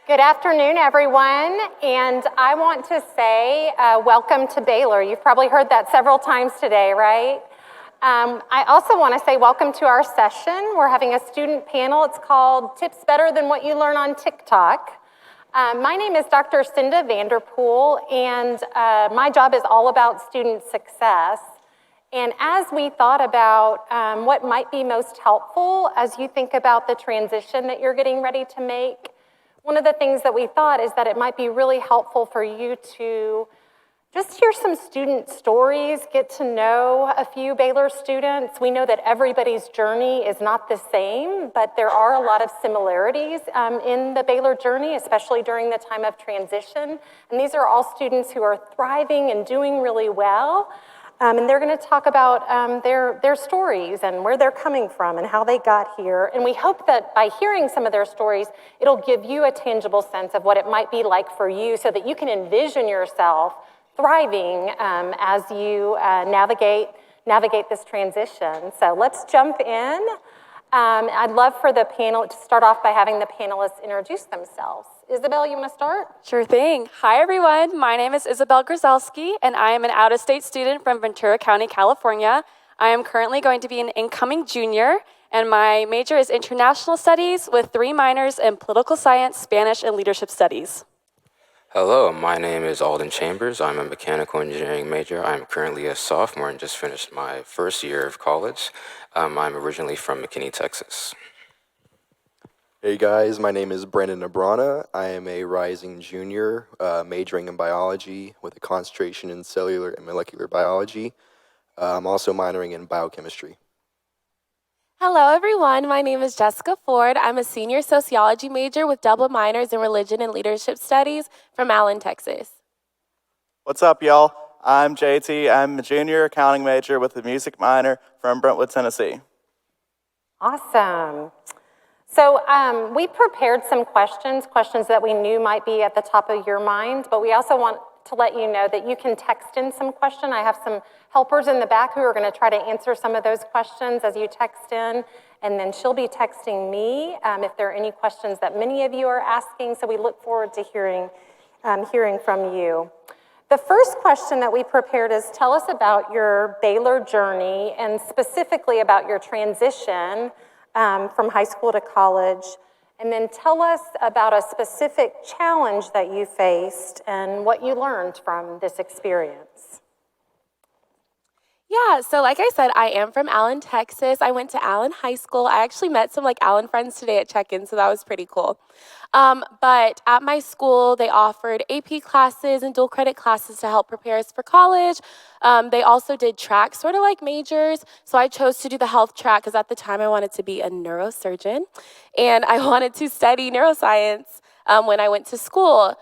Good afternoon, everyone, and I want to say welcome to Baylor. You've probably heard that several times today, right? I also want to say welcome to our session. We're having a student panel. It's called Tips Better Than What You Learn on TikTok. My name is Dr. Cinda Vanderpool, and my job is all about student success. And as we thought about what might be most helpful as you think about the transition that you're getting ready to make, one of the things that we thought is that it might be really helpful for you to just hear some student stories, get to know a few Baylor students. We know that everybody's journey is not the same, but there are a lot of similarities in the Baylor journey, especially during the time of transition. And these are all students who are thriving and doing really well. And they're going to talk about their stories and where they're coming from and how they got here. And we hope that by hearing some of their stories, it'll give you a tangible sense of what it might be like for you so that you can envision yourself thriving as you navigate this transition. So let's jump in. I'd love for the panel to start off by having the panelists introduce themselves. Isabel, you want to start? Sure thing. Hi, everyone. My name is Isabel Grzelski, and I am an out-of-state student from Ventura County, California. I am currently going to be an incoming junior, and my major is International Studies with 3 minors in Political Science, Spanish, and Leadership Studies. Hello, my name is Alden Chambers. I'm a mechanical engineering major. I'm currently a sophomore and just finished my first year of college. I'm originally from McKinney, Texas. Hey guys, my name is Brandon Abrana. I am a rising junior majoring in biology with a concentration in cellular and molecular biology. I'm also minoring in biochemistry. Hello, everyone. My name is Jessica Ford. I'm a senior sociology major with double minors in religion and leadership studies from Allen, Texas. What's up, y'all? I'm JT. I'm a junior accounting major with a music minor from Brentwood, Tennessee. Awesome. So we prepared some questions that we knew might be at the top of your mind, but we also want to let you know that you can text in some question. I have some helpers in the back who are going to try to answer some of those questions as you text in, and then she'll be texting me if there are any questions that many of you are asking, so we look forward to hearing from you. The first question that we prepared is, tell us about your Baylor journey and specifically about your transition from high school to college, and then tell us about a specific challenge that you faced and what you learned from this experience. Yeah, so like I said, I am from Allen, Texas. I went to Allen High School. I actually met some Allen friends today at check-in, so that was pretty cool. But at my school, they offered AP classes and dual credit classes to help prepare us for college. They also did tracks, sort of like majors. So I chose to do the health track because at the time I wanted to be a neurosurgeon, and I wanted to study neuroscience when I went to school.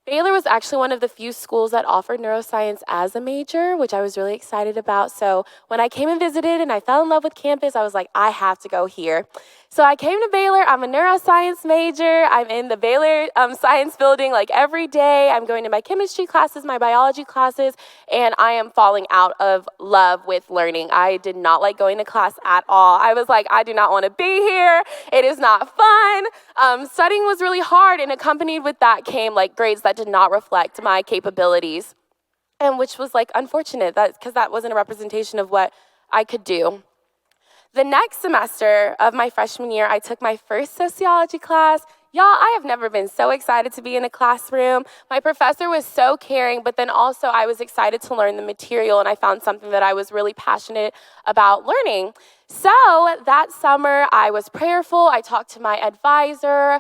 Baylor was actually one of the few schools that offered neuroscience as a major, which I was really excited about. So when I came and visited and I fell in love with campus, I was like, I have to go here. So I came to Baylor. I'm a neuroscience major. I'm in the Baylor science building every day. I'm going to my chemistry classes, my biology classes, and I am falling out of love with learning. I did not like going to class at all. I was like, I do not want to be here. It is not fun. Studying was really hard, and accompanied with that came grades that did not reflect my capabilities, and which was unfortunate because that wasn't a representation of what I could do. The next semester of my freshman year, I took my first sociology class. Y'all, I have never been so excited to be in a classroom. My professor was so caring, but then also I was excited to learn the material, and I found something that I was really passionate about learning. So that summer, I was prayerful. I talked to my advisor,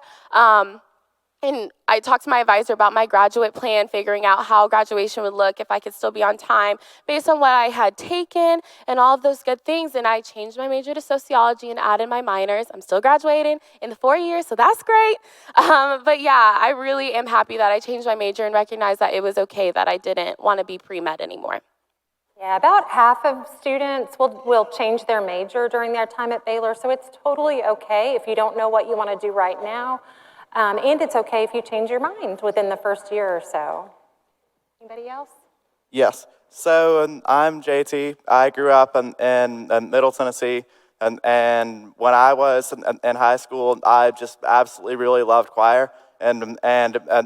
and I talked to my advisor about my graduate plan, figuring out how graduation would look, if I could still be on time, based on what I had taken and all of those good things. And I changed my major to sociology and added my minors. I'm still graduating in the 4 years, so that's great. But yeah, I really am happy that I changed my major and recognized that it was okay that I didn't want to be pre-med anymore. Yeah, about half of students will change their major during their time at Baylor, so it's totally okay if you don't know what you want to do right now. And it's okay if you change your mind within the first year or so. Anybody else? Yes. So I'm JT. I grew up in Middle Tennessee, and when I was in high school, I just absolutely really loved choir. and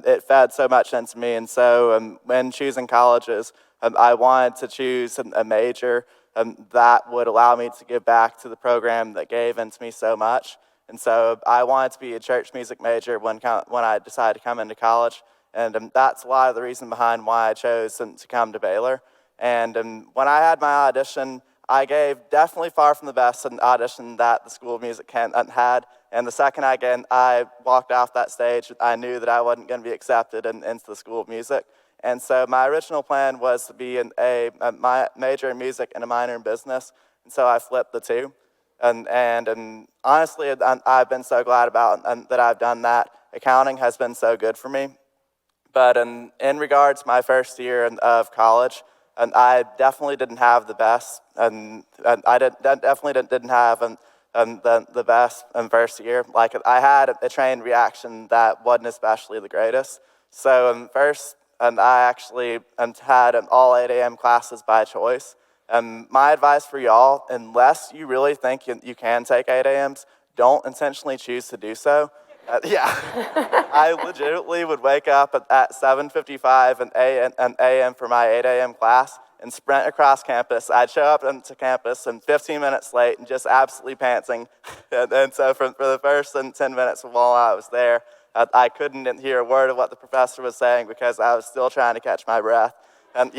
it fed so much into me. And so when choosing colleges, I wanted to choose a major that would allow me to give back to the program that gave into me so much. And so I wanted to be a church music major when I decided to come into college. And that's a lot of the reason behind why I chose to come to Baylor. And when I had my audition, I gave definitely far from the best an audition that the School of Music had. And the second I walked off that stage, I knew that I wasn't going to be accepted into the School of Music. And so my original plan was to be my major in music and a minor in business. And so I flipped the two. And honestly, I've been so glad about that I've done that. Accounting has been so good for me. But in regards to my first year of college, I definitely didn't have the best, and I definitely didn't have the best in first year. Like, I had a train reaction that wasn't especially the greatest. So first, I actually had all 8 a.m. classes by choice. My advice for y'all, unless you really think you can take 8 a.m.s, don't intentionally choose to do so. I legitimately would wake up at 7:55 a.m. for my 8 a.m. class and sprint across campus. I'd show up to campus and 15 minutes late and just absolutely pantsing. And so for the first 10 minutes while I was there, I couldn't hear a word of what the professor was saying because I was still trying to catch my breath. And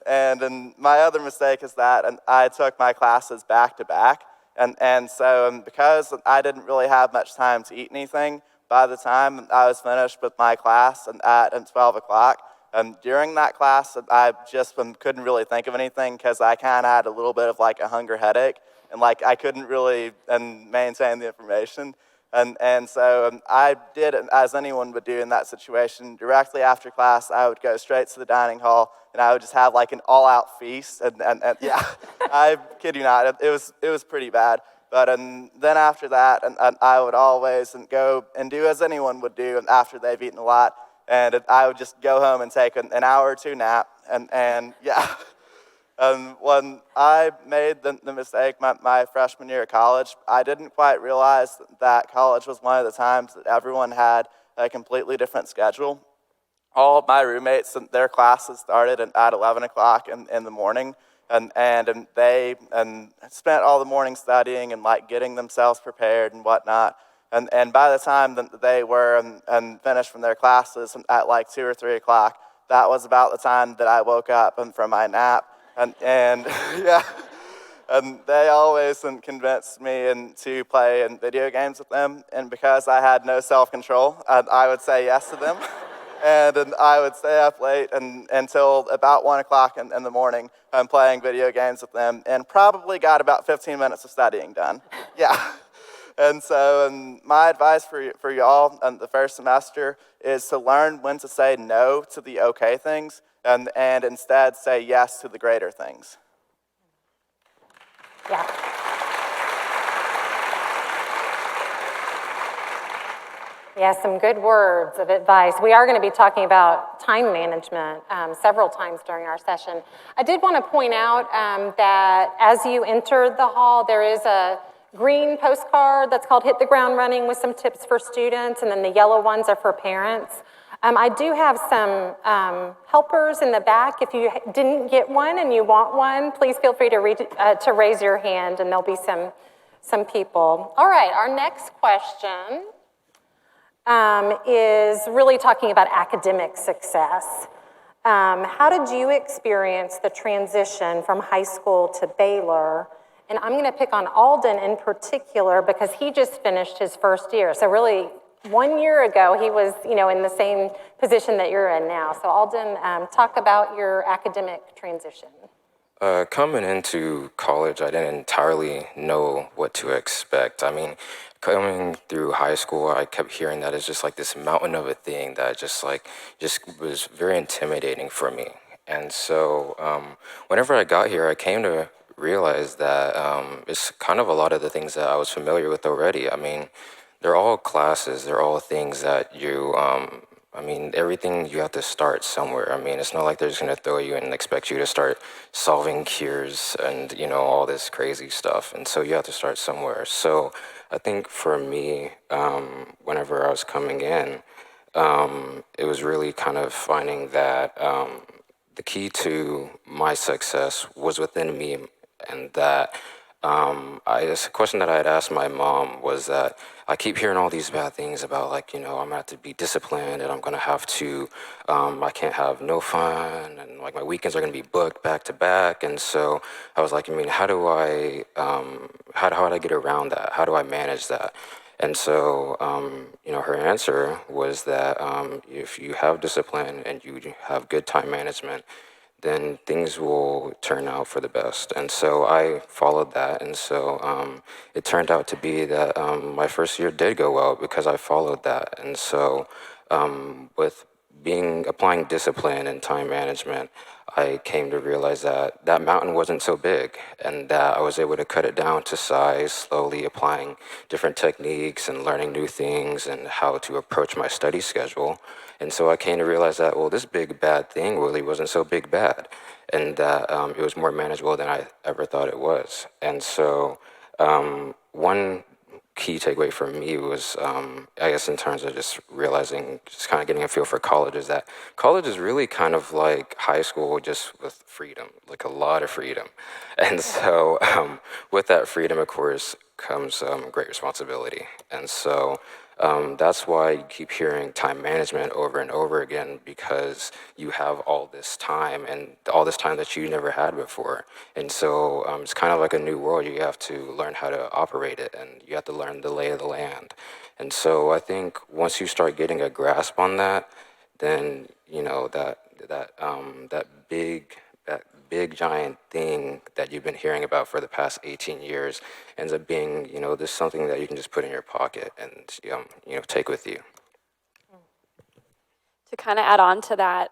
and my other mistake is that I took my classes back to back. And so because I didn't really have much time to eat anything, by the time I was finished with my class at 12 o'clock, during that class, I just couldn't really think of anything because I kind of had a little bit of like a hunger headache, and like I couldn't really maintain the information. And so I did, as anyone would do in that situation, directly after class, I would go straight to the dining hall, and I would just have like an all-out feast. And yeah, I kid you not, it was pretty bad. But then after that, I would always go and do as anyone would do after they've eaten a lot, and I would just go home and take an hour or two nap. And yeah. When I made the mistake my freshman year of college, I didn't quite realize that college was one of the times that everyone had a completely different schedule. All of my roommates, their classes started at 11 o'clock in the morning, and they spent all the morning studying and like getting themselves prepared and whatnot. And by the time that they were finished from their classes at like 2 or 3 o'clock, that was about the time that I woke up from my nap. And yeah, and they always convinced me to play video games with them. And because I had no self-control, I would say yes to them. And I would stay up late until about 1 o'clock in the morning playing video games with them, and probably got about 15 minutes of studying done. Yeah. And so my advice for y'all the first semester is to learn when to say no to the okay things and instead say yes to the greater things. Yeah. Yeah, some good words of advice. We are going to be talking about time management several times during our session. I did want to point out that as you entered the hall, there is a green postcard that's called Hit the Ground Running with some tips for students, and then the yellow ones are for parents. I do have some helpers in the back. If you didn't get one and you want one, please feel free to raise your hand, and there'll be some people. All right, our next question is really talking about academic success. How did you experience the transition from high school to Baylor? And I'm going to pick on Alden in particular because he just finished his first year. So really, 1 year ago, he was, in the same position that you're in now. So Alden, talk about your academic transition. Coming into college, I didn't entirely know what to expect. I mean, coming through high school, I kept hearing that it's just like this mountain of a thing that just was very intimidating for me. And so whenever I got here, I came to realize that it's kind of a lot of the things that I was familiar with already. I mean, they're all classes, they're all things that you, everything you have to start somewhere. I mean, it's not like they're just going to throw you and expect you to start solving cures and, all this crazy stuff. And so you have to start somewhere. So I think for me, whenever I was coming in, it was really kind of finding that the key to my success was within me, and that a question that I had asked my mom was that I keep hearing all these bad things about, like, I'm gonna have to be disciplined, and I'm gonna have to, I can't have no fun, and like my weekends are gonna be booked back to back. And so I was like, I mean, how do I get around that? How do I manage that? And so, her answer was that if you have discipline and you have good time management, then things will turn out for the best. And so I followed that. And so it turned out to be that my first year did go well because I followed that. And so with applying discipline and time management, I came to realize that that mountain wasn't so big, and that I was able to cut it down to size, slowly applying different techniques and learning new things and how to approach my study schedule. And so I came to realize that, well, this big bad thing really wasn't so big bad, and that it was more manageable than I ever thought it was. And so one key takeaway for me was, I guess, in terms of just realizing, just kind of getting a feel for college, is that college is really kind of like high school, just with freedom, like a lot of freedom. And so with that freedom, of course, comes great responsibility. And so that's why you keep hearing time management over and over again, because you have all this time, and all this time that you never had before. And so it's kind of like a new world. You have to learn how to operate it, and you have to learn the lay of the land. And so I think once you start getting a grasp on that, then that big giant thing that you've been hearing about for the past 18 years ends up being, this something that you can just put in your pocket and take with you. To kind of add on to that,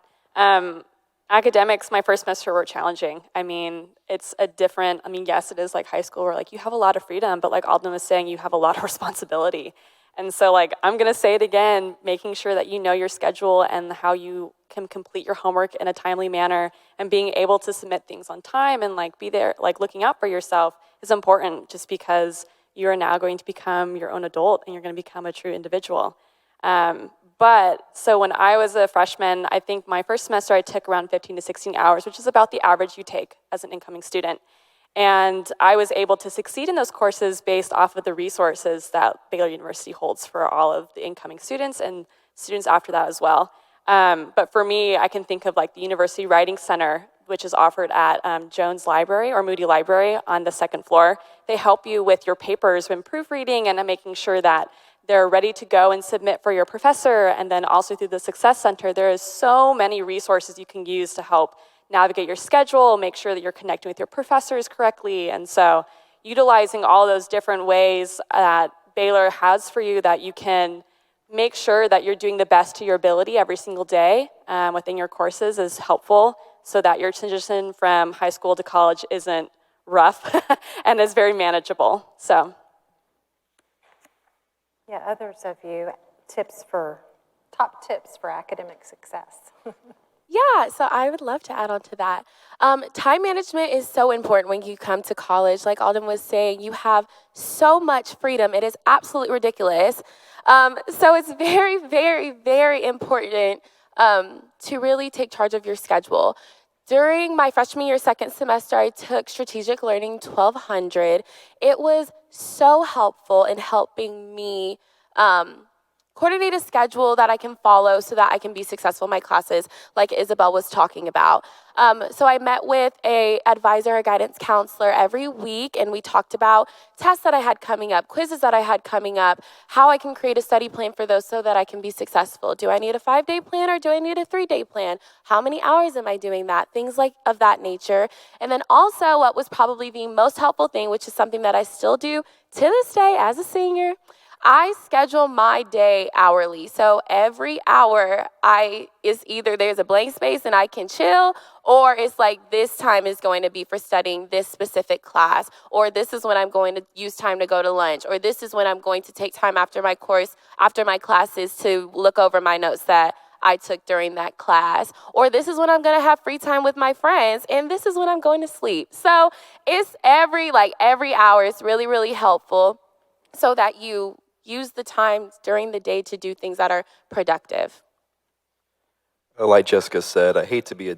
academics, my first semester were challenging. I mean, it's yes, it is like high school where like you have a lot of freedom, but like Alden was saying, you have a lot of responsibility. And so like, I'm gonna say it again, making sure that you know your schedule and how you can complete your homework in a timely manner, and being able to submit things on time and like be there, like looking out for yourself is important, just because you are now going to become your own adult and you're gonna become a true individual. But so when I was a freshman, I think my first semester I took around 15 to 16 hours, which is about the average you take as an incoming student. And I was able to succeed in those courses based off of the resources that Baylor University holds for all of the incoming students and students after that as well. But for me, I can think of like the University Writing Center, which is offered at Jones Library or Moody Library on the second floor. They help you with your papers when proofreading and making sure that they're ready to go and submit for your professor. And then also through the Success Center, there is so many resources you can use to help navigate your schedule, make sure that you're connecting with your professors correctly. And so utilizing all those different ways that Baylor has for you, that you can make sure that you're doing the best to your ability every single day within your courses is helpful, so that your transition from high school to college isn't rough and is very manageable. So. Yeah, others of you, top tips for academic success. Yeah, so I would love to add on to that. Time management is so important when you come to college. Like Alden was saying, you have so much freedom. It is absolutely ridiculous. So it's very, very, very important to really take charge of your schedule. During my freshman year, second semester, I took Strategic Learning 1200. It was so helpful in helping me coordinate a schedule that I can follow so that I can be successful in my classes, like Isabel was talking about. So I met with a advisor, a guidance counselor every week, and we talked about tests that I had coming up, quizzes that I had coming up, how I can create a study plan for those so that I can be successful. Do I need a 5-day plan or do I need a 3-day plan? How many hours am I doing that? Things like of that nature. And then also what was probably the most helpful thing, which is something that I still do to this day as a senior, I schedule my day hourly. So every hour is either there's a blank space and I can chill, or it's like this time is going to be for studying this specific class, or this is when I'm going to use time to go to lunch, or this is when I'm going to take time after my classes to look over my notes that I took during that class, or this is when I'm going to have free time with my friends, and this is when I'm going to sleep. So it's every hour is really, really helpful. so that you use the time during the day to do things that are productive. Like Jessica said, I hate to beat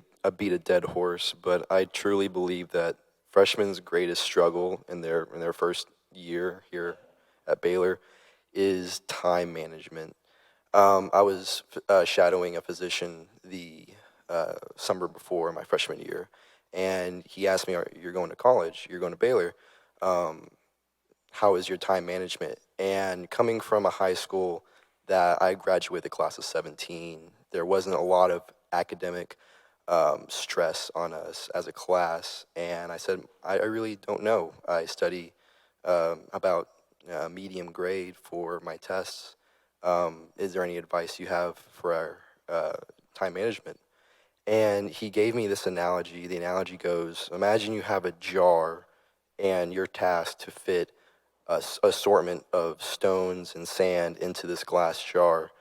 a dead horse, but I truly believe that freshmen's greatest struggle in their first year here at Baylor is time management. I was shadowing a physician the summer before my freshman year, and he asked me, "You're going to college? You're going to Baylor? Um, how is your time management?" And coming from a high school that I graduated the class of 17, there wasn't a lot of academic stress on us as a class. And I said, I really don't know. I study about medium grade for my tests. Is there any advice you have for our time management? And he gave me this analogy. The analogy goes, imagine you have a jar and you're tasked to fit assortment of stones and sand into this glass jar.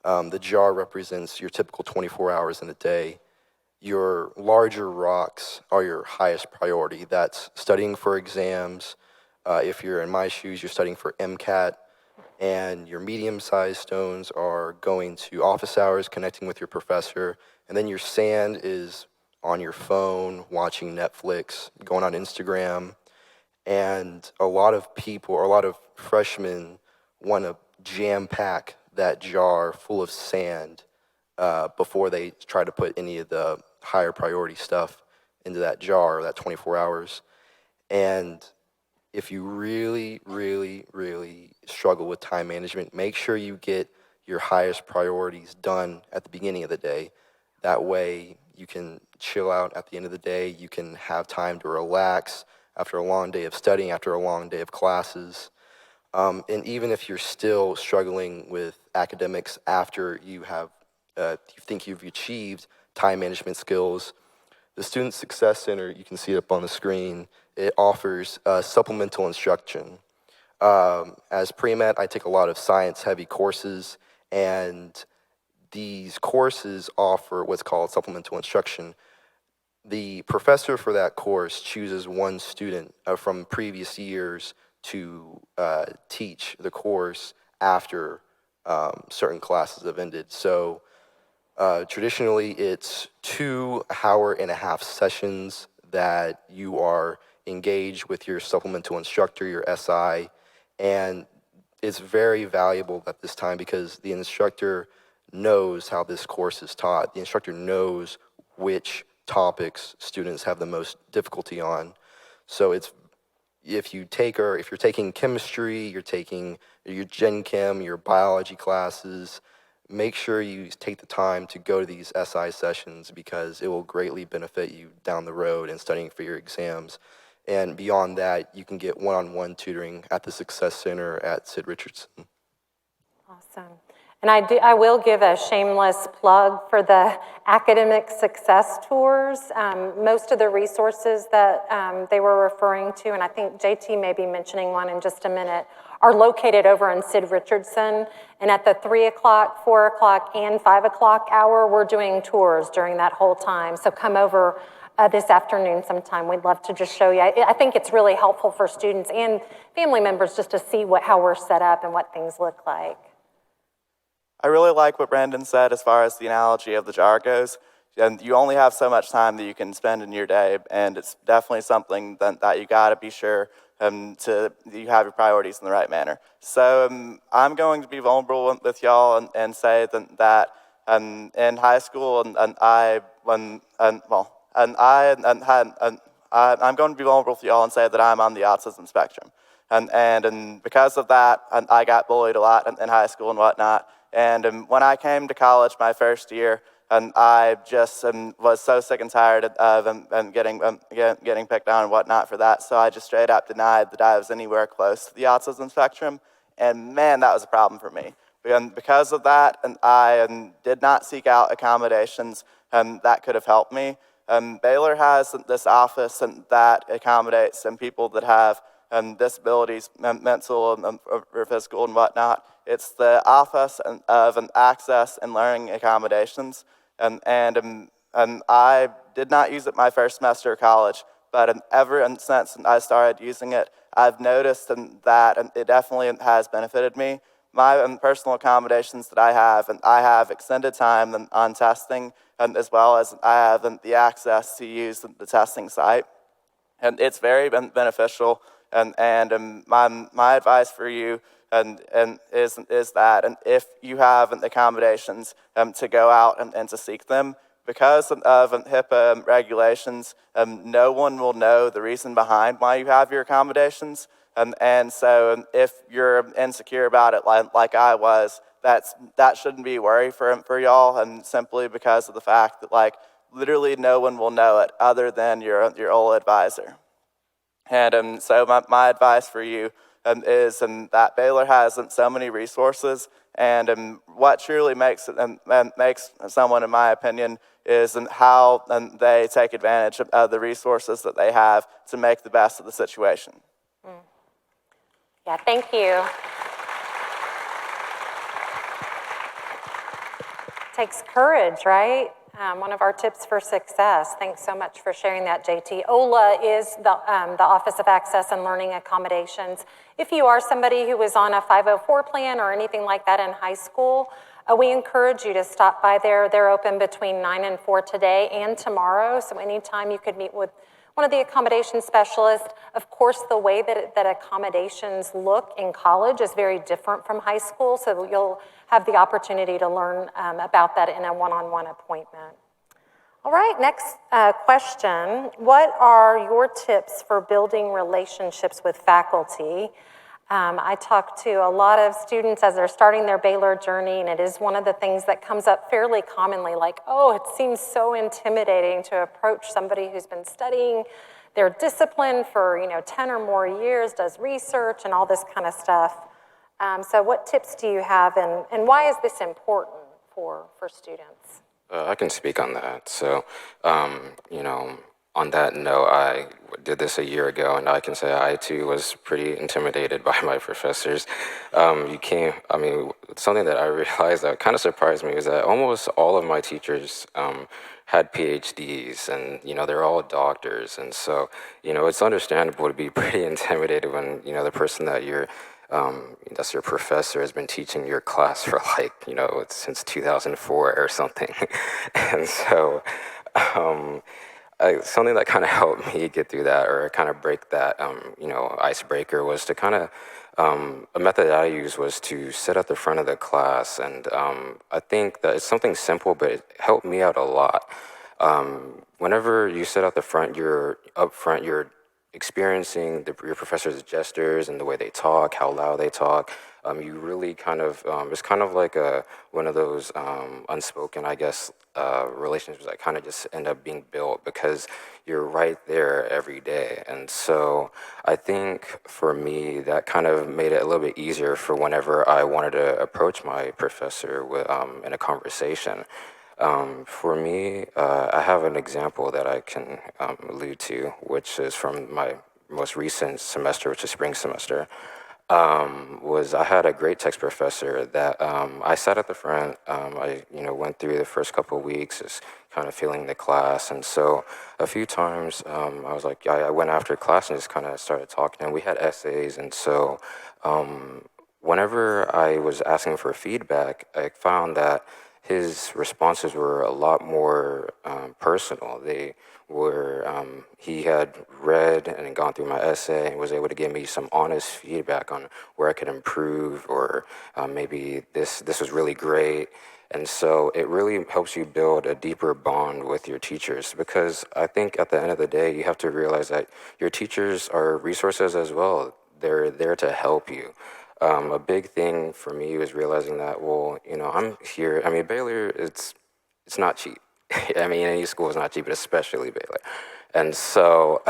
The jar represents your typical 24 hours in a day. Your larger rocks are your highest priority. That's studying for exams. If you're in my shoes, you're studying for MCAT. And your medium-sized stones are going to office hours, connecting with your professor. And then your sand is on your phone, watching Netflix, going on Instagram. And a lot of people, or a lot of freshmen, want to jam-pack that jar full of sand before they try to put any of the higher priority stuff into that jar, that 24 hours. And if you really, really, really struggle with time management, make sure you get your highest priorities done at the beginning of the day. That way you can chill out at the end of the day. You can have time to relax after a long day of studying, after a long day of classes. And even if you're still struggling with academics after you think you've achieved time management skills, the Student Success Center, you can see it up on the screen, it offers supplemental instruction. As pre-med, I take a lot of science-heavy courses, and these courses offer what's called supplemental instruction. The professor for that course chooses one student from previous years to teach the course after certain classes have ended. So traditionally, it's 2.5-hour sessions that you are engaged with your supplemental instructor, your SI, and it's very valuable at this time because the instructor knows how this course is taught. The instructor knows which topics students have the most difficulty on. So if you're taking chemistry, you're taking your Gen Chem, your biology classes, make sure you take the time to go to these SI sessions because it will greatly benefit you down the road in studying for your exams. And beyond that, you can get one-on-one tutoring at the Success Center at Sid Richardson. Awesome. And I will give a shameless plug for the academic success tours. Most of the resources that they were referring to, and I think JT may be mentioning one in just a minute, are located over in Sid Richardson. And at the 3 o'clock, 4 o'clock, and 5 o'clock hour, we're doing tours during that whole time. So come over this afternoon sometime. We'd love to just show you. I think it's really helpful for students and family members just to see how we're set up and what things look like. I really like what Brandon said as far as the analogy of the jar goes. And you only have so much time that you can spend in your day, and it's definitely something that you got to be sure you have your priorities in the right manner. So I'm going to be vulnerable with y'all and say that in high school, I'm going to be vulnerable with y'all and say that I'm on the autism spectrum. And because of that, I got bullied a lot in high school and whatnot. And when I came to college my first year, and I just was so sick and tired of getting picked on and whatnot for that, so I just straight up denied that I was anywhere close to the autism spectrum. And man, that was a problem for me. And because of that, and I did not seek out accommodations that could have helped me. Baylor has this office that accommodates people that have disabilities, mental or physical and whatnot. It's the Office of Access and Learning Accommodations. And I did not use it my first semester of college, but ever since I started using it, I've noticed that it definitely has benefited me. My personal accommodations that I have extended time on testing, as well as I have the access to use the testing site. And it's very beneficial. And my advice for you is that, and if you have accommodations, to go out and to seek them. Because of HIPAA regulations, no one will know the reason behind why you have your accommodations. And so if you're insecure about it like I was, that shouldn't be a worry for y'all, and simply because of the fact that literally no one will know it other than your old advisor. And so my advice for you is that Baylor has so many resources, and what truly makes someone, in my opinion, is how they take advantage of the resources that they have to make the best of the situation. Yeah, thank you. Takes courage, right? One of our tips for success. Thanks so much for sharing that, JT. OLA is the Office of Access and Learning Accommodations. If you are somebody who was on a 504 plan or anything like that in high school, we encourage you to stop by there. They're open between 9 and 4 today and tomorrow, so anytime you could meet with one of the accommodation specialists. Of course, the way that accommodations look in college is very different from high school, so you'll have the opportunity to learn about that in a one-on-one appointment. All right, next question. What are your tips for building relationships with faculty? I talk to a lot of students as they're starting their Baylor journey, and it is one of the things that comes up fairly commonly, like, oh, it seems so intimidating to approach somebody who's been studying their discipline for 10 or more years, does research and all this kind of stuff. So what tips do you have, and why is this important for students? I can speak on that. So, on that note, I did this a year ago, and I can say I too was pretty intimidated by my professors. Something that I realized that kind of surprised me was that almost all of my teachers had PhDs, and they're all doctors, and so it's understandable to be pretty intimidated when the person that that's your professor has been teaching your class for since 2004 or something. And so something that kind of helped me get through that, or kind of break that icebreaker, was to kind of a method that I used was to sit at the front of the class. And I think that it's something simple, but it helped me out a lot. Whenever you sit at the front, you're up front, you're experiencing your professor's gestures and the way they talk, how loud they talk. You really kind of, it's kind of like one of those unspoken, I guess, relationships that kind of just end up being built because you're right there every day. And so I think for me, that kind of made it a little bit easier for whenever I wanted to approach my professor in a conversation. For me, I have an example that I can allude to, which is from my most recent semester, which is spring semester. I had a great text professor that I sat at the front. I went through the first couple of weeks, just kind of feeling the class, and so a few times I was like, I went after class and just kind of started talking. And we had essays, and so whenever I was asking for feedback, I found that his responses were a lot more personal. They were, he had read and gone through my essay and was able to give me some honest feedback on where I could improve, or maybe this was really great. And so it really helps you build a deeper bond with your teachers, because I think at the end of the day, you have to realize that your teachers are resources as well. They're there to help you. A big thing for me was realizing that, I'm here. I mean, Baylor, it's not cheap. I mean, any school is not cheap, but especially Baylor. And so,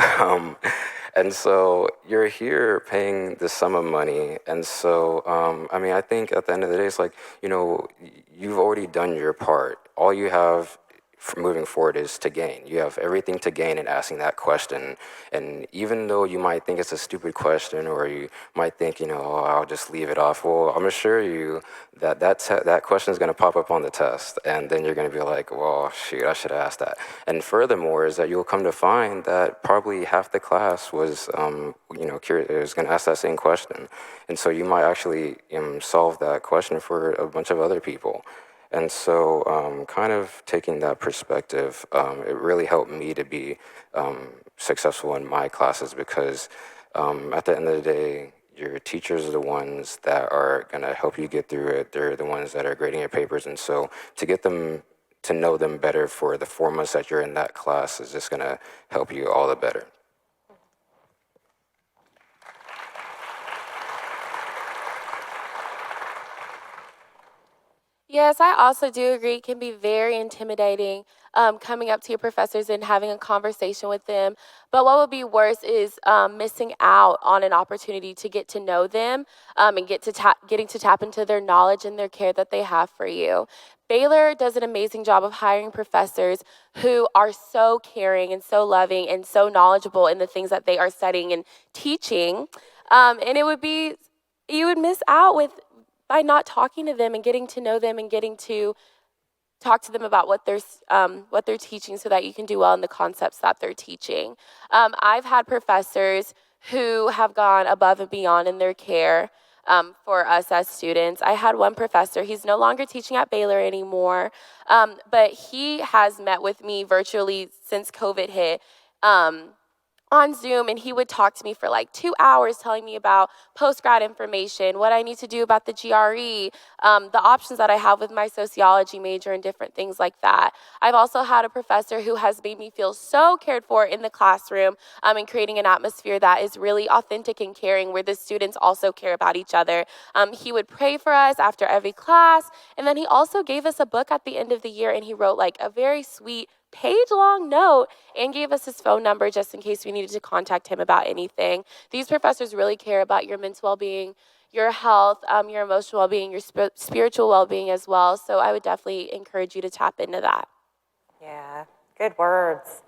you're here paying this sum of money. And so, I think at the end of the day, it's like, you've already done your part. All you have moving forward is to gain. You have everything to gain in asking that question. And even though you might think it's a stupid question, or you might think, oh, I'll just leave it off, well, I'm assure you that that question is going to pop up on the test. And then you're going to be like, well, shoot, I should have asked that. And furthermore is that you'll come to find that probably half the class was, curious, is going to ask that same question. And so you might actually solve that question for a bunch of other people. And so kind of taking that perspective, it really helped me to be successful in my classes, because at the end of the day, your teachers are the ones that are going to help you get through it. They're the ones that are grading your papers. And so to get them to know them better for the 4 months that you're in that class is just going to help you all the better. Yes, I also do agree. It can be very intimidating coming up to your professors and having a conversation with them. But what would be worse is missing out on an opportunity to get to know them and getting to tap into their knowledge and their care that they have for you. Baylor does an amazing job of hiring professors who are so caring and so loving and so knowledgeable in the things that they are studying and teaching. And you would miss out by not talking to them and getting to know them and getting to talk to them about what they're teaching, so that you can do well in the concepts that they're teaching. I've had professors who have gone above and beyond in their care for us as students. I had one professor, he's no longer teaching at Baylor anymore, but he has met with me virtually since COVID hit. On Zoom, and he would talk to me for like 2 hours telling me about post-grad information, what I need to do about the GRE, the options that I have with my sociology major and different things like that. I've also had a professor who has made me feel so cared for in the classroom and creating an atmosphere that is really authentic and caring, where the students also care about each other. He would pray for us after every class, and then he also gave us a book at the end of the year, and he wrote like a very sweet page-long note and gave us his phone number just in case we needed to contact him about anything. These professors really care about your mental well-being, your health, your emotional well-being, your spiritual well-being as well. So I would definitely encourage you to tap into that. Yeah, good words.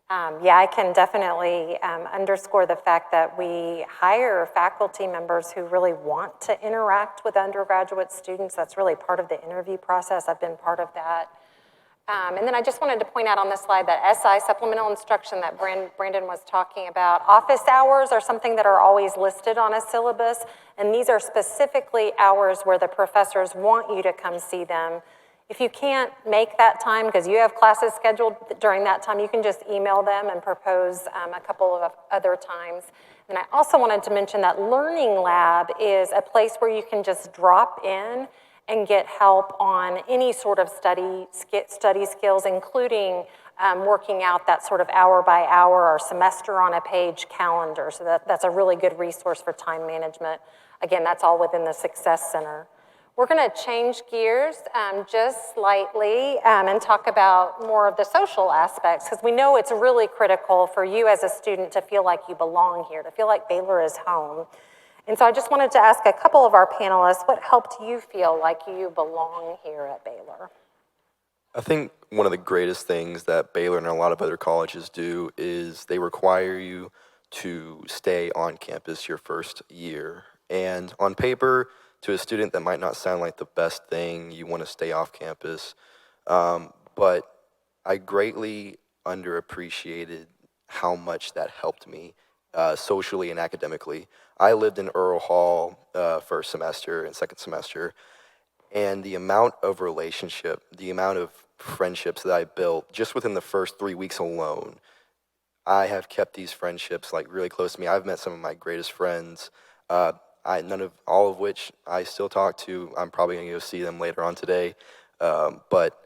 I can definitely underscore the fact that we hire faculty members who really want to interact with undergraduate students. That's really part of the interview process. I've been part of that. And then I just wanted to point out on this slide that SI, supplemental instruction, that Brandon was talking about. Office hours are something that are always listed on a syllabus, and these are specifically hours where the professors want you to come see them. If you can't make that time because you have classes scheduled during that time, you can just email them and propose a couple of other times. And I also wanted to mention that Learning Lab is a place where you can just drop in and get help on any sort of study skills, including working out that sort of hour by hour or semester on a page calendar. So that's a really good resource for time management. Again, that's all within the Success Center. We're going to change gears just slightly and talk about more of the social aspects, because we know it's really critical for you as a student to feel like you belong here, to feel like Baylor is home. And so I just wanted to ask a couple of our panelists, what helped you feel like you belong here at Baylor? I think one of the greatest things that Baylor and a lot of other colleges do is they require you to stay on campus your first year. And on paper, to a student, that might not sound like the best thing. You want to stay off campus. But I greatly underappreciated how much that helped me socially and academically. I lived in Earl Hall first semester and second semester, and the amount of the amount of friendships that I built just within the first 3 weeks alone, I have kept these friendships like really close to me. I've met some of my greatest friends, all of which I still talk to. I'm probably gonna go see them later on today, but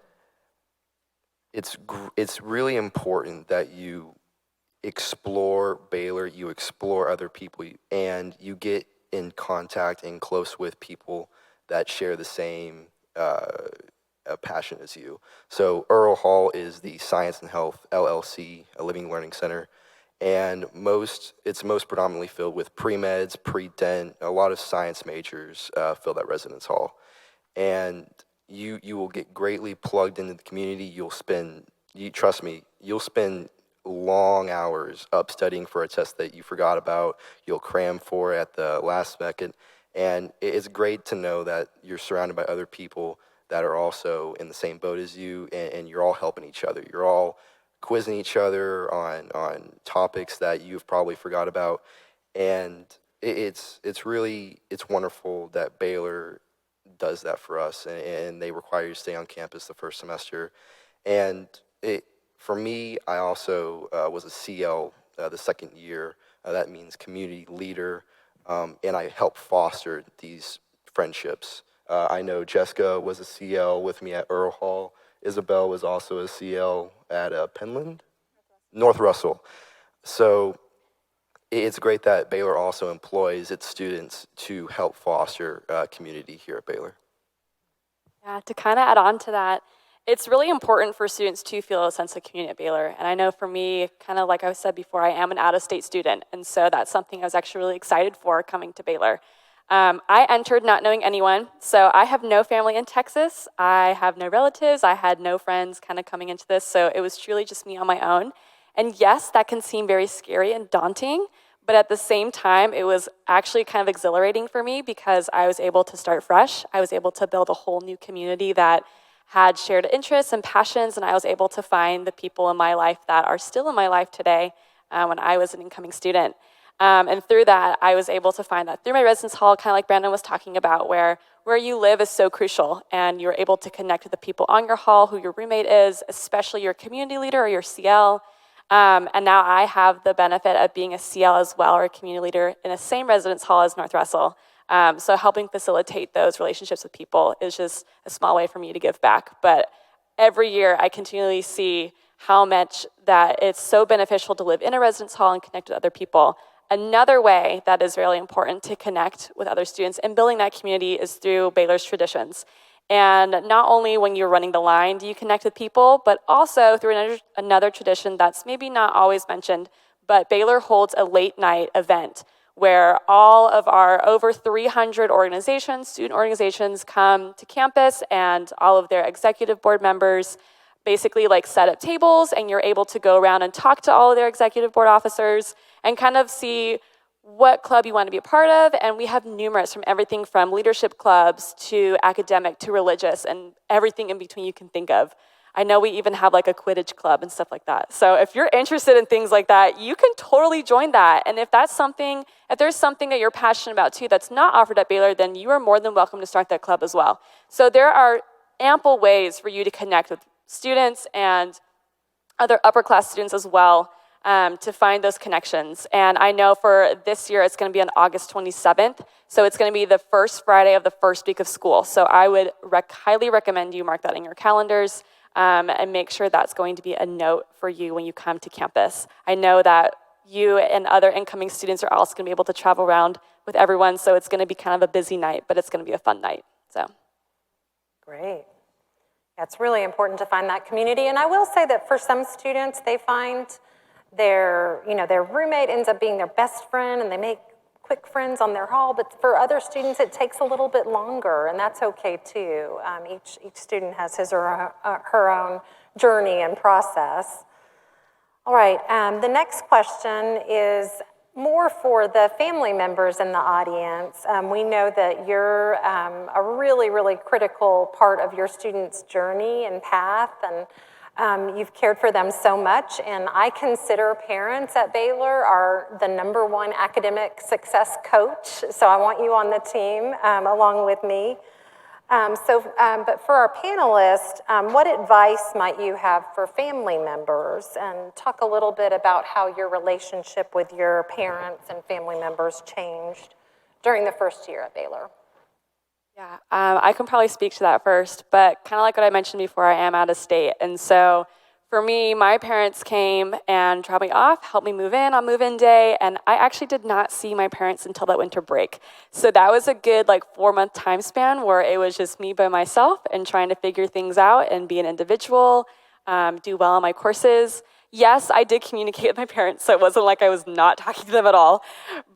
it's really important that you explore Baylor, you explore other people, and you get in contact and close with people that share the same passion as you. So Earl Hall is the Science and Health LLC, a living learning center, and it's most predominantly filled with pre-meds, pre-dent, a lot of science majors fill that residence hall. And you will get greatly plugged into the community. Trust me, you'll spend long hours up studying for a test that you forgot about. You'll cram for at the last second. And it's great to know that you're surrounded by other people that are also in the same boat as you, and you're all helping each other. You're all quizzing each other on topics that you've probably forgot about. And it's wonderful that Baylor does that for us, and they require you to stay on campus the first semester. And for me, I also was a CL the second year. That means community leader, and I helped foster these friendships. I know Jessica was a CL with me at Earl Hall. Isabel was also a CL at Penland, North Russell. So it's great that Baylor also employs its students to help foster community here at Baylor. Yeah, to kind of add on to that, it's really important for students to feel a sense of community at Baylor. And I know for me, kind of like I said before, I am an out-of-state student. And so that's something I was actually really excited for coming to Baylor. I entered not knowing anyone. So I have no family in Texas. I have no relatives. I had no friends kind of coming into this. So it was truly just me on my own. And yes, that can seem very scary and daunting. But at the same time, it was actually kind of exhilarating for me because I was able to start fresh. I was able to build a whole new community that had shared interests and passions, and I was able to find the people in my life that are still in my life today when I was an incoming student. And through that, I was able to find that through my residence hall, kind of like Brandon was talking about, where you live is so crucial, and you're able to connect with the people on your hall, who your roommate is, especially your community leader or your CL. And now I have the benefit of being a CL as well, or a community leader in the same residence hall as North Russell. So helping facilitate those relationships with people is just a small way for me to give back. But every year I continually see how much that it's so beneficial to live in a residence hall and connect with other people. Another way that is really important to connect with other students and building that community is through Baylor's traditions. And not only when you're running the line do you connect with people, but also through another tradition that's maybe not always mentioned, but Baylor holds a late night event where all of our over 300 organizations, student organizations, come to campus, and all of their executive board members basically like set up tables, and you're able to go around and talk to all of their executive board officers and kind of see what club you want to be a part of. And we have numerous, from everything from leadership clubs to academic to religious and everything in between you can think of. I know we even have like a Quidditch club and stuff like that. So if you're interested in things like that, you can totally join that. And if there's something that you're passionate about too that's not offered at Baylor, then you are more than welcome to start that club as well. So there are ample ways for you to connect with students and other upper class students as well, to find those connections. And I know for this year, it's gonna be on August 27th. So it's gonna be the first Friday of the first week of school. So I would highly recommend you mark that in your calendars. And make sure that's going to be a note for you when you come to campus. I know that you and other incoming students are also going to be able to travel around with everyone, so it's going to be kind of a busy night, but it's going to be a fun night. So, great. Yeah, it's really important to find that community, and I will say that for some students, they find their roommate ends up being their best friend, and they make quick friends on their hall, but for other students, it takes a little bit longer, and that's okay too. Each student has his or her own journey and process. All right, the next question is more for the family members in the audience. We know that you're a really, really critical part of your students' journey and path, and you've cared for them so much, and I consider parents at Baylor are the #1 academic success coach, so I want you on the team along with me. But for our panelists, what advice might you have for family members? And talk a little bit about how your relationship with your parents and family members changed during the first year at Baylor. yeah, I can probably speak to that first, but kind of like what I mentioned before, I am out of state. And so for me, my parents came and dropped me off, helped me move in on move-in day, and I actually did not see my parents until that winter break. So that was a good 4-month time span where it was just me by myself and trying to figure things out and be an individual, do well on my courses. yes, I did communicate with my parents, so it wasn't like I was not talking to them at all.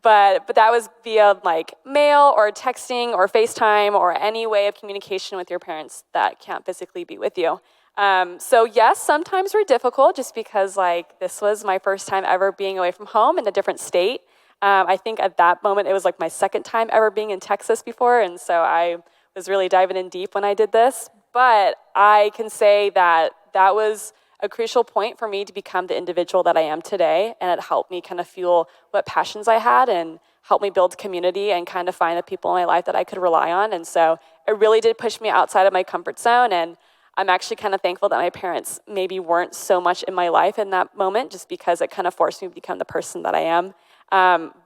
But that was via like mail or texting or FaceTime or any way of communication with your parents that can't physically be with you. So yes, sometimes were difficult just because like this was my first time ever being away from home in a different state. I think at that moment it was like my second time ever being in Texas before, and so I was really diving in deep when I did this. But I can say that that was a crucial point for me to become the individual that I am today, and it helped me kind of fuel what passions I had and helped me build community and kind of find the people in my life that I could rely on. And so it really did push me outside of my comfort zone, and I'm actually kind of thankful that my parents maybe weren't so much in my life in that moment, just because it kind of forced me to become the person that I am.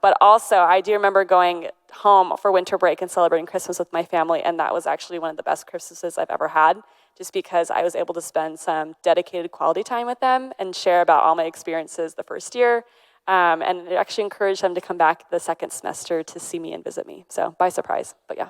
But also, I do remember going home for winter break and celebrating Christmas with my family, and that was actually one of the best Christmases I've ever had, just because I was able to spend some dedicated quality time with them and share about all my experiences the first year, and it actually encouraged them to come back the second semester to see me and visit me, so by surprise, but yeah.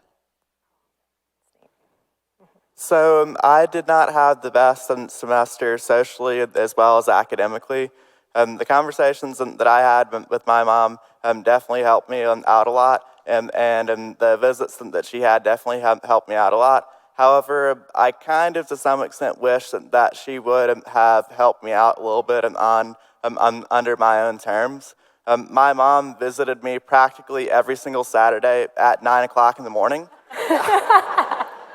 So I did not have the best semester socially as well as academically. The conversations that I had with my mom definitely helped me out a lot, and the visits that she had definitely helped me out a lot. However, I kind of to some extent wish that she would have helped me out a little bit on under my own terms. My mom visited me practically every single Saturday at 9 o'clock in the morning.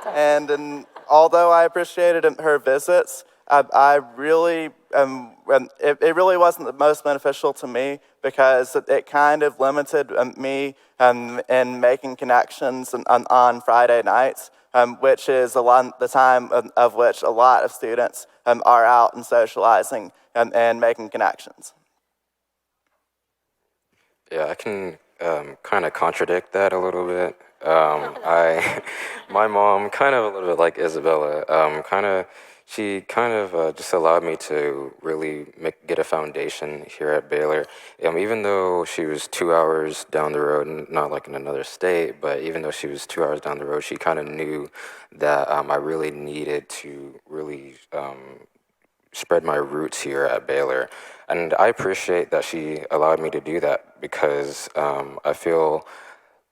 And although I appreciated her visits, I really, it really wasn't the most beneficial to me because it kind of limited me in making connections on Friday nights, which is the time of which a lot of students are out and socializing and making connections. Yeah, I can kind of contradict that a little bit. My mom, kind of a little bit like Isabella, she kind of just allowed me to really get a foundation here at Baylor. Even though she was 2 hours down the road, not like in another state, but even though she was 2 hours down the road, she kind of knew that I really needed to really spread my roots here at Baylor. And I appreciate that she allowed me to do that because I feel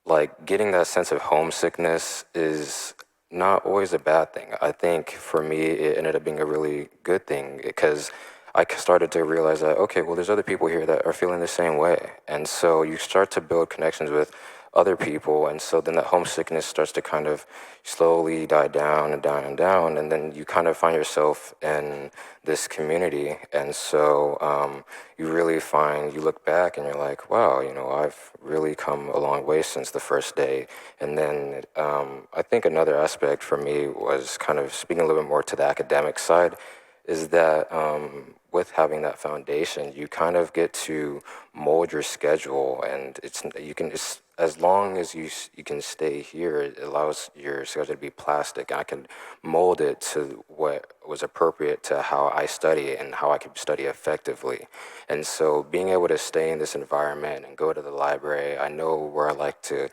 like getting that sense of homesickness is not always a bad thing. I think for me, it ended up being a really good thing because I started to realize that, okay, well, there's other people here that are feeling the same way. And so you start to build connections with other people. And so then that homesickness starts to kind of slowly die down and down and down. And then you kind of find yourself in this community. And so you really you look back and you're like, wow, I've really come a long way since the first day. And then I think another aspect for me was kind of speaking a little bit more to the academic side is that with having that foundation, you kind of get to mold your schedule, and as long as you can stay here, it allows your schedule to be plastic, and I can mold it to what was appropriate to how I study and how I could study effectively. And so being able to stay in this environment and go to the library, I know where I like to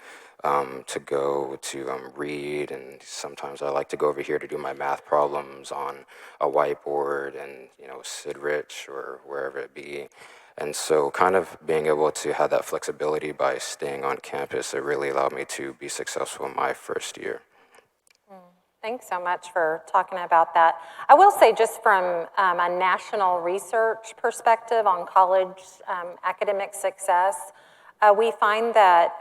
go to read, and sometimes I like to go over here to do my math problems on a whiteboard and, Sid Rich or wherever it be. And so kind of being able to have that flexibility by staying on campus, it really allowed me to be successful in my first year. Thanks so much for talking about that. I will say just from a national research perspective on college academic success, we find that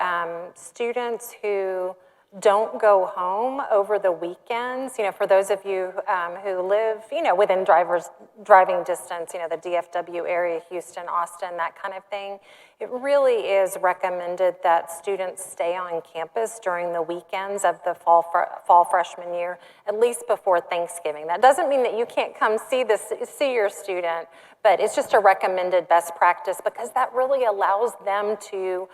students who don't go home over the weekends, for those of you who live, within driving distance, the DFW area, Houston, Austin, that kind of thing, it really is recommended that students stay on campus during the weekends of the fall freshman year, at least before Thanksgiving. That doesn't mean that you can't come see your student, but it's just a recommended best practice because that really allows them to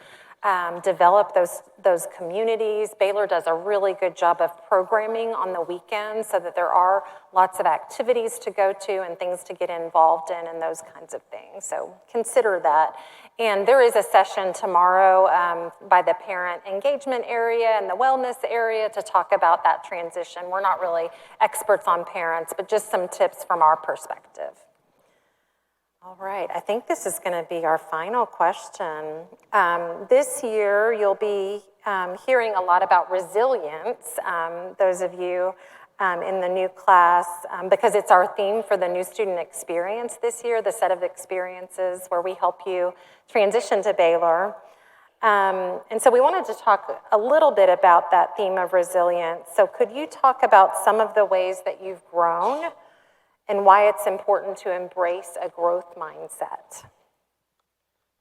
develop those communities. Baylor does a really good job of programming on the weekends so that there are lots of activities to go to and things to get involved in and those kinds of things. So consider that. And there is a session tomorrow by the parent engagement area and the wellness area to talk about that transition. We're not really experts on parents, but just some tips from our perspective. All right, I think this is going to be our final question. This year, you'll be hearing a lot about resilience, those of you in the new class, because it's our theme for the new student experience this year, the set of experiences where we help you transition to Baylor. And so we wanted to talk a little bit about that theme of resilience. So could you talk about some of the ways that you've grown and why it's important to embrace a growth mindset?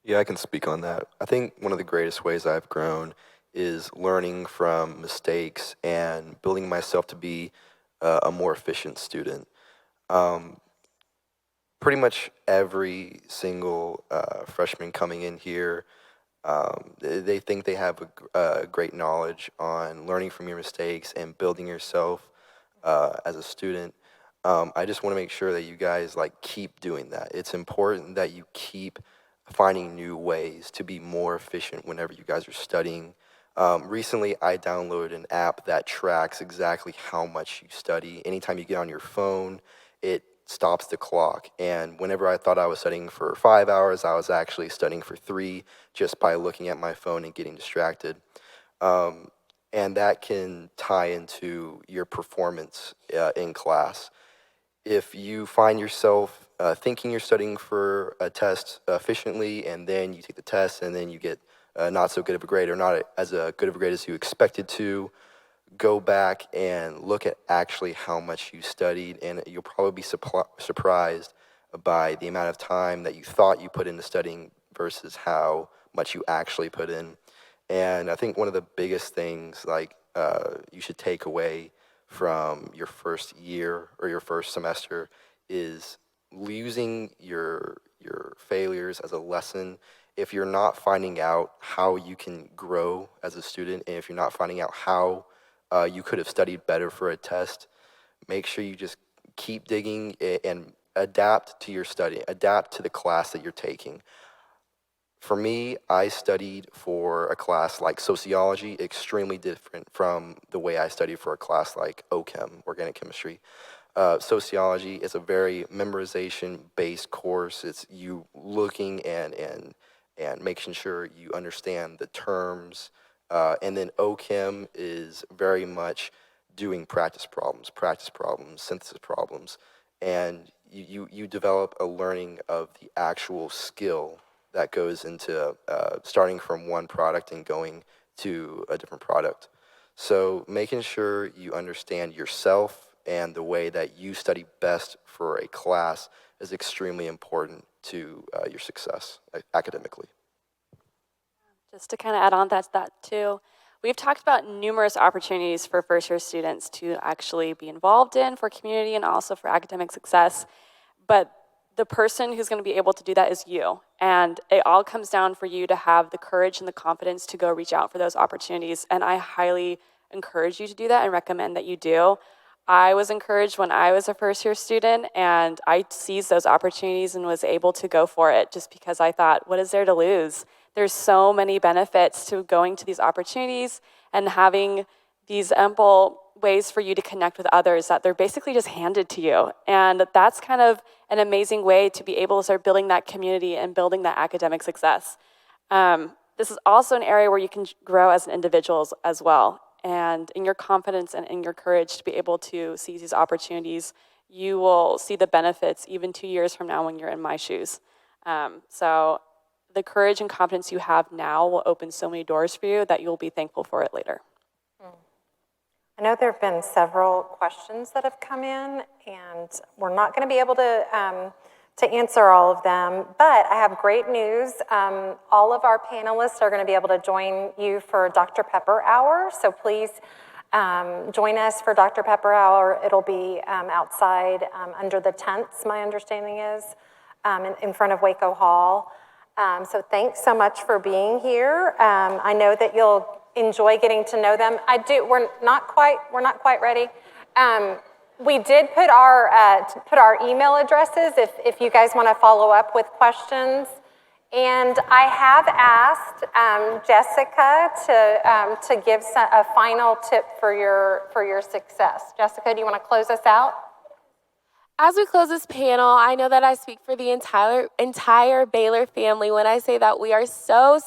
Yeah, I can speak on that. I think one of the greatest ways I've grown is learning from mistakes and building myself to be a more efficient student. Pretty much every single freshman coming in here, they think they have a great knowledge on learning from your mistakes and building yourself as a student. I just want to make sure that you guys like keep doing that. It's important that you keep finding new ways to be more efficient whenever you guys are studying. Recently, I downloaded an app that tracks exactly how much you study. Anytime you get on your phone, it stops the clock. And whenever I thought I was studying for 5 hours, I was actually studying for 3 just by looking at my phone and getting distracted. And that can tie into your performance in class. If you find yourself thinking you're studying for a test efficiently, and then you take the test, and then you get not so good of a grade, or not as good of a grade as you expected to, go back and look at actually how much you studied, and you'll probably be surprised by the amount of time that you thought you put into studying versus how much you actually put in. And I think one of the biggest things you should take away from your first year or your first semester is using your failures as a lesson. If you're not finding out how you can grow as a student, and if you're not finding out how you could have studied better for a test, make sure you just keep digging and adapt to your study, adapt to the class that you're taking. For me, I studied for a class like sociology, extremely different from the way I studied for a class like OChem, organic chemistry. Sociology is a very memorization-based course. It's you looking and making sure you understand the terms. And then OChem is very much doing practice problems, synthesis problems, and you develop a learning of the actual skill that goes into starting from one product and going to a different product. So making sure you understand yourself and the way that you study best for a class is extremely important to your success academically. Just to kind of add on to that too, we've talked about numerous opportunities for first-year students to actually be involved in for community and also for academic success, but the person who's going to be able to do that is you. And it all comes down for you to have the courage and the confidence to go reach out for those opportunities. And I highly encourage you to do that and recommend that you do. I was encouraged when I was a first-year student, and I seized those opportunities and was able to go for it just because I thought, what is there to lose? There's so many benefits to going to these opportunities and having these ample ways for you to connect with others that they're basically just handed to you. And that's kind of an amazing way to be able to start building that community and building that academic success. This is also an area where you can grow as an individual as well. And in your confidence and in your courage to be able to seize these opportunities, you will see the benefits even 2 years from now when you're in my shoes. So the courage and confidence you have now will open so many doors for you that you'll be thankful for it later. I know there have been several questions that have come in, and we're not going to be able to answer all of them, but I have great news. All of our panelists are going to be able to join you for Dr. Pepper Hour, so please join us for Dr. Pepper Hour. It'll be outside under the tents, my understanding is, in front of Waco Hall. So thanks so much for being here. I know that you'll enjoy getting to know them. We're not quite ready. We did put our email addresses if you guys want to follow up with questions. And I have asked Jessica to give a final tip for your success. Jessica, do you want to close us out? As we close this panel, I know that I speak for the entire Baylor family when I say that we are so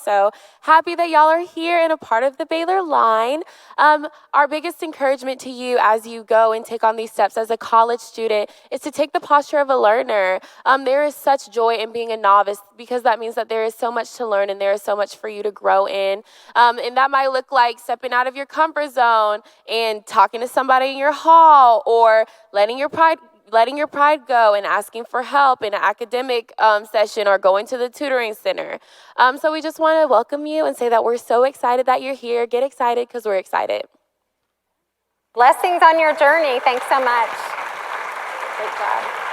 happy that y'all are here and a part of the Baylor line. Our biggest encouragement to you as you go and take on these steps as a college student is to take the posture of a learner. There is such joy in being a novice because that means that there is so much to learn and there is so much for you to grow in. And that might look like stepping out of your comfort zone and talking to somebody in your hall, or letting your pride go and asking for help in an academic session, or going to the tutoring center. So we just want to welcome you and say that we're so excited that you're here. Get excited because we're excited. Blessings on your journey. Thanks so much. Great job.